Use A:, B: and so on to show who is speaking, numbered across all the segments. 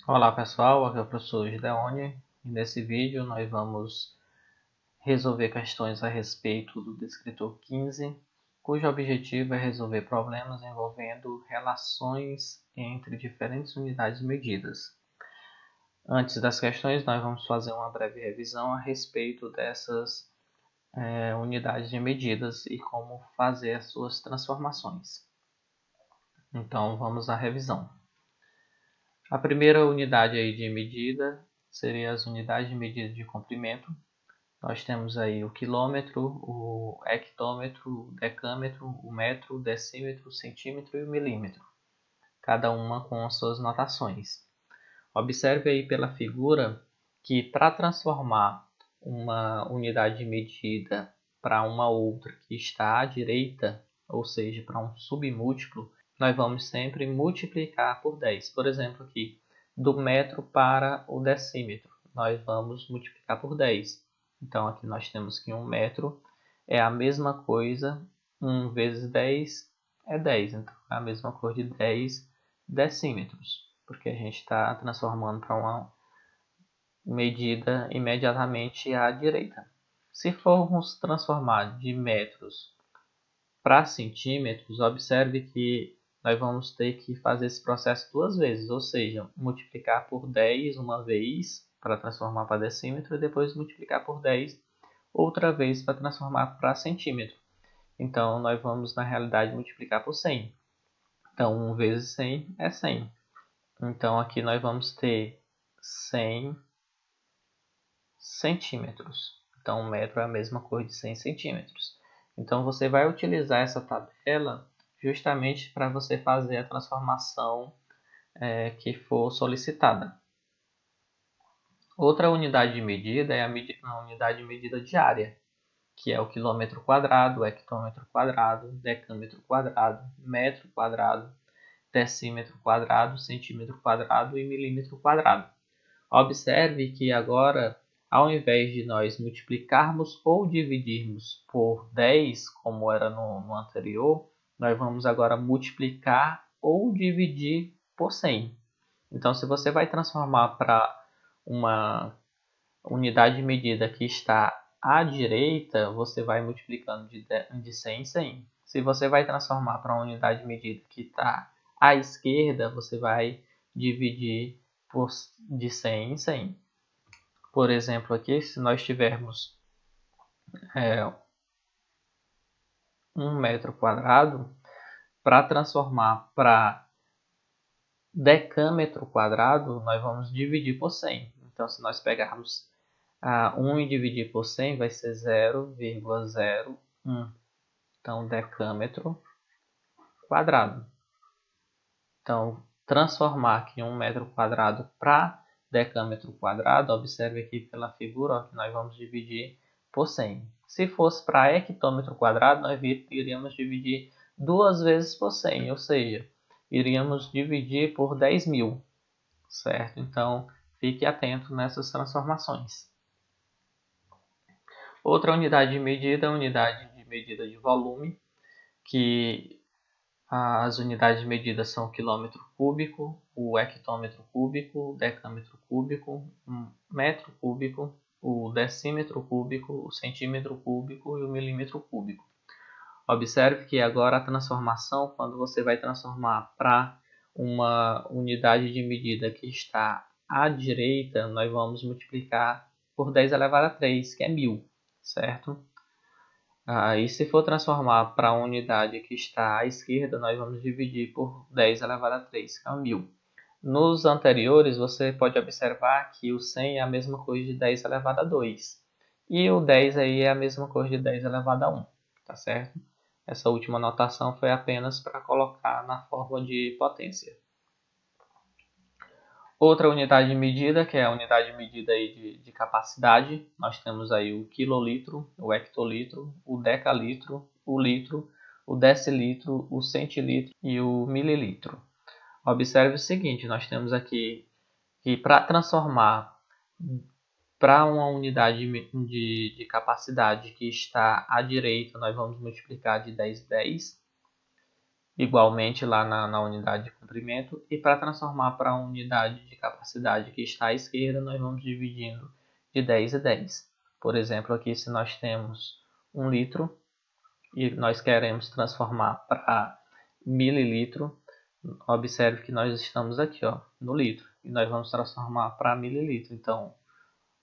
A: Olá pessoal, aqui é o professor Gideone e nesse vídeo nós vamos resolver questões a respeito do descritor 15, cujo objetivo é resolver problemas envolvendo relações entre diferentes unidades medidas. Antes das questões, nós vamos fazer uma breve revisão a respeito dessas unidades de medidas e como fazer as suas transformações. Então vamos à revisão. A primeira unidade aí de medida seria as unidades de medida de comprimento. Nós temos aí o quilômetro, o hectômetro, o decâmetro, o metro, o decímetro, o centímetro e o milímetro, cada uma com as suas notações. Observe aí pela figura que para transformar uma unidade de medida para uma outra que está à direita, ou seja, para um submúltiplo, nós vamos sempre multiplicar por 10. Por exemplo, aqui, do metro para o decímetro, nós vamos multiplicar por 10. Então, aqui nós temos que 1 metro é a mesma coisa, 1 vezes 10 é 10. Então, é a mesma coisa de 10 decímetros, porque a gente está transformando para uma medida imediatamente à direita. Se formos transformar de metros para centímetros, observe que nós vamos ter que fazer esse processo duas vezes, ou seja, multiplicar por 10 uma vez para transformar para decímetro e depois multiplicar por 10 outra vez para transformar para centímetro. Então, nós vamos, na realidade, multiplicar por 100. Então, 1 vezes 100 é 100. Então, aqui nós vamos ter 100 centímetros. Então, 1 metro é a mesma coisa de 100 centímetros. Então, você vai utilizar essa tabela justamente para você fazer a transformação que for solicitada. Outra unidade de medida é a unidade de medida diária, que é o quilômetro quadrado, o hectômetro quadrado, decâmetro quadrado, metro quadrado, decímetro quadrado, centímetro quadrado e milímetro quadrado. Observe que agora, ao invés de nós multiplicarmos ou dividirmos por 10, como era no anterior, nós vamos agora multiplicar ou dividir por 100. Então, se você vai transformar para uma unidade de medida que está à direita, você vai multiplicando de 100 em 100. Se você vai transformar para uma unidade de medida que está à esquerda, você vai dividir de 100 em 100. Por exemplo, aqui, se nós tivermos 1 metro quadrado, para transformar para decâmetro quadrado, nós vamos dividir por 100. Então, se nós pegarmos 1 e dividir por 100, vai ser 0,01. Então, decâmetro quadrado. Então, transformar aqui 1 metro quadrado para decâmetro quadrado, observe aqui pela figura que nós vamos dividir por 100. Se fosse para hectômetro quadrado, nós iríamos dividir duas vezes por 100, ou seja, iríamos dividir por 10.000, certo? Então, fique atento nessas transformações. Outra unidade de medida é a unidade de medida de volume, que as unidades de medida são o quilômetro cúbico, o hectômetro cúbico, o decâmetro cúbico, o metro cúbico, o decímetro cúbico, o centímetro cúbico e o milímetro cúbico. Observe que agora a transformação, quando você vai transformar para uma unidade de medida que está à direita, nós vamos multiplicar por 10 elevado a 3, que é 1000, certo? E se for transformar para a unidade que está à esquerda, nós vamos dividir por 10 elevado a 3, que é 1000. Nos anteriores, você pode observar que o 100 é a mesma coisa de 10 elevado a 2. E o 10 aí é a mesma coisa de 10 elevado a 1, tá certo? Essa última notação foi apenas para colocar na forma de potência. Outra unidade de medida, que é a unidade de medida aí de capacidade, nós temos aí o quilolitro, o hectolitro, o decalitro, o litro, o decilitro, o centilitro e o mililitro. Observe o seguinte, nós temos aqui que para transformar para uma unidade de capacidade que está à direita, nós vamos multiplicar de 10 em 10. igualmente lá na unidade de comprimento, e para transformar para a unidade de capacidade que está à esquerda, nós vamos dividindo de 10 em 10. Por exemplo, aqui se nós temos 1 litro e nós queremos transformar para mililitro, observe que nós estamos aqui no litro, e nós vamos transformar para mililitro. Então,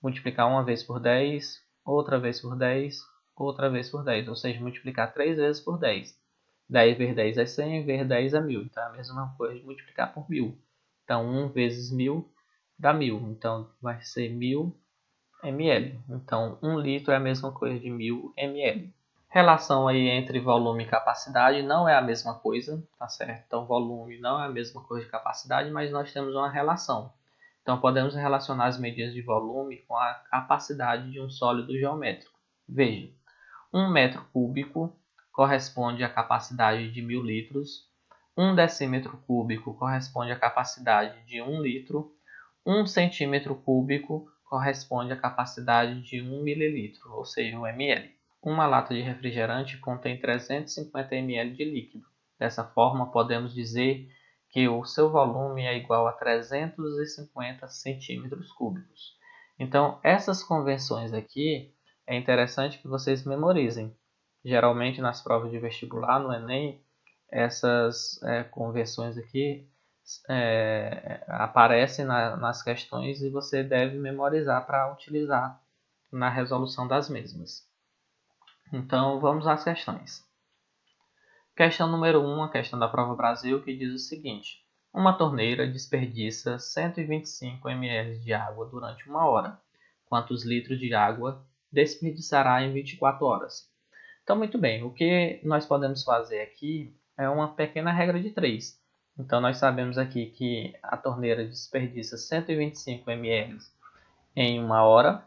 A: multiplicar uma vez por 10, outra vez por 10, outra vez por 10, ou seja, multiplicar 3 vezes por 10. 10 vezes 10 é 100, vezes 10 é 1000. Então é a mesma coisa de multiplicar por 1000. Então 1 vezes 1000 dá 1000. Então vai ser 1000 ml. Então 1 litro é a mesma coisa de 1000 ml. Relação aí entre volume e capacidade não é a mesma coisa, tá certo? Então volume não é a mesma coisa de capacidade, mas nós temos uma relação. Então podemos relacionar as medidas de volume com a capacidade de um sólido geométrico. Veja, 1 metro cúbico corresponde à capacidade de 1000 litros, 1 decímetro cúbico corresponde à capacidade de 1 litro, 1 centímetro cúbico corresponde à capacidade de 1 mililitro, ou seja, 1 ml. Uma lata de refrigerante contém 350 ml de líquido. Dessa forma, podemos dizer que o seu volume é igual a 350 centímetros cúbicos. Então, essas convenções aqui é interessante que vocês memorizem. Geralmente, nas provas de vestibular, no Enem, essas convenções aqui aparecem nas questões e você deve memorizar para utilizar na resolução das mesmas. Então, vamos às questões. Questão número 1, a questão da Prova Brasil, que diz o seguinte: uma torneira desperdiça 125 ml de água durante 1 hora. Quantos litros de água desperdiçará em 24 horas? Então, muito bem, o que nós podemos fazer aqui é uma pequena regra de 3. Então, nós sabemos aqui que a torneira desperdiça 125 ml em 1 hora.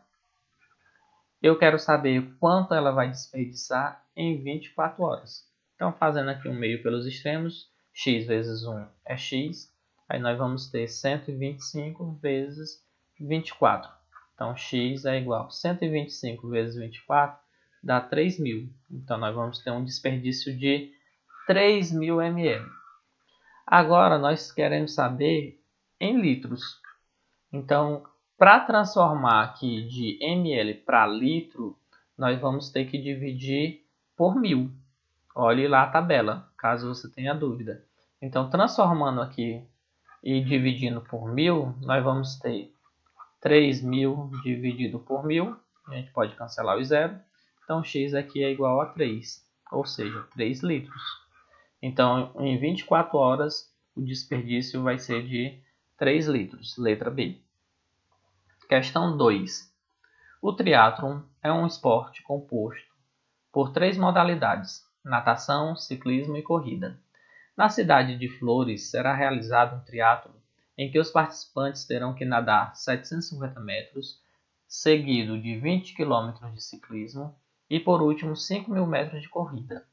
A: Eu quero saber quanto ela vai desperdiçar em 24 horas. Então, fazendo aqui um meio pelos extremos, x vezes 1 é x. Aí nós vamos ter 125 vezes 24. Então, x é igual a 125 vezes 24, dá 3.000. Então, nós vamos ter um desperdício de 3.000 ml. Agora, nós queremos saber em litros. Então, para transformar aqui de ml para litro, nós vamos ter que dividir por 1000. Olhe lá a tabela, caso você tenha dúvida. Então, transformando aqui e dividindo por 1000, nós vamos ter 3.000 dividido por 1000. A gente pode cancelar o zero. Então, x aqui é igual a 3, ou seja, 3 litros. Então, em 24 horas, o desperdício vai ser de 3 litros, letra B. Questão 2. O triatlon é um esporte composto por 3 modalidades: natação, ciclismo e corrida. Na cidade de Flores será realizado um triatlon em que os participantes terão que nadar 750 metros, seguido de 20 km de ciclismo e, por último, 5.000 metros de corrida.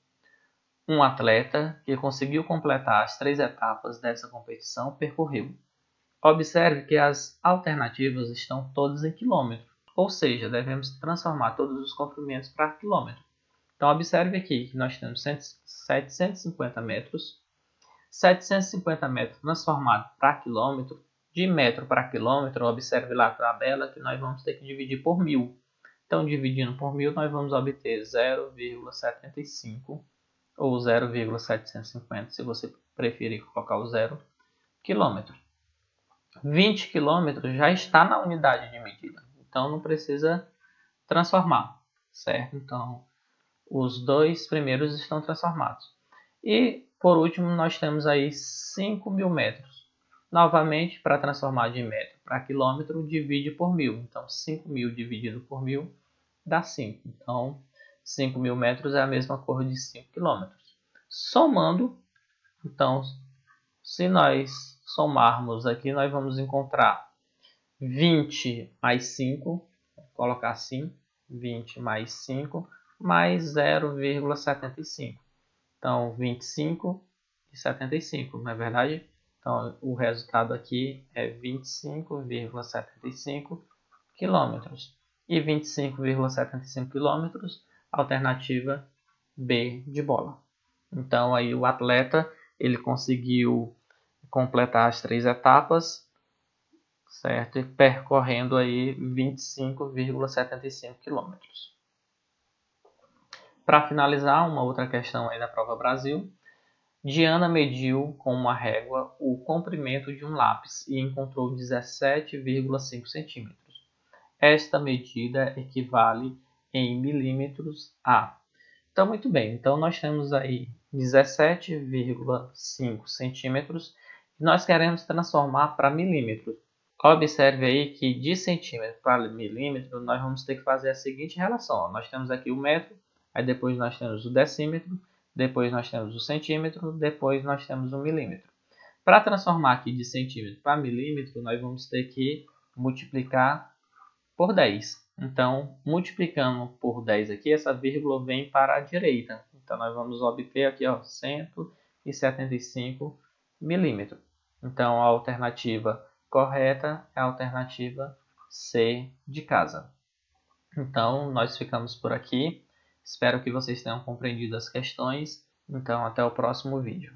A: Um atleta que conseguiu completar as 3 etapas dessa competição percorreu. Observe que as alternativas estão todas em quilômetro, ou seja, devemos transformar todos os comprimentos para quilômetro. Então, observe aqui que nós temos 750 metros. 750 metros transformado para quilômetro, de metro para quilômetro, observe lá a tabela que nós vamos ter que dividir por 1000. Então, dividindo por 1000, nós vamos obter 0,75 ou 0,750, se você preferir colocar o zero, quilômetro. 20 km já está na unidade de medida, então não precisa transformar, certo? Então, os 2 primeiros estão transformados. E, por último, nós temos aí 5.000 metros. Novamente, para transformar de metro para quilômetro, divide por 1000. Então, 5.000 dividido por 1000 dá 5. Então, 5.000 metros é a mesma coisa de 5 km. Somando, então, se nós somarmos aqui, nós vamos encontrar 20 mais 5, vou colocar assim, 20 mais 5, mais 0,75. Então, 25 e 75, não é verdade? Então, o resultado aqui é 25,75 quilômetros. E 25,75 quilômetros, alternativa B de bola. Então, aí o atleta ele conseguiu completar as 3 etapas, certo? E percorrendo aí 25,75 km. Para finalizar, uma outra questão aí da Prova Brasil. Diana mediu com uma régua o comprimento de um lápis e encontrou 17,5 centímetros. Esta medida equivale em milímetros a... Então, muito bem. Então, nós temos aí 17,5 centímetros e nós queremos transformar para milímetros. Observe aí que de centímetro para milímetro nós vamos ter que fazer a seguinte relação. Nós temos aqui o metro, aí depois nós temos o decímetro, depois nós temos o centímetro, depois nós temos o milímetro. Para transformar aqui de centímetro para milímetro, nós vamos ter que multiplicar por 10. Então, multiplicando por 10 aqui, essa vírgula vem para a direita. Então, nós vamos obter aqui 175 milímetros. Então, a alternativa correta é a alternativa C de casa. Então, nós ficamos por aqui. Espero que vocês tenham compreendido as questões. Então, até o próximo vídeo.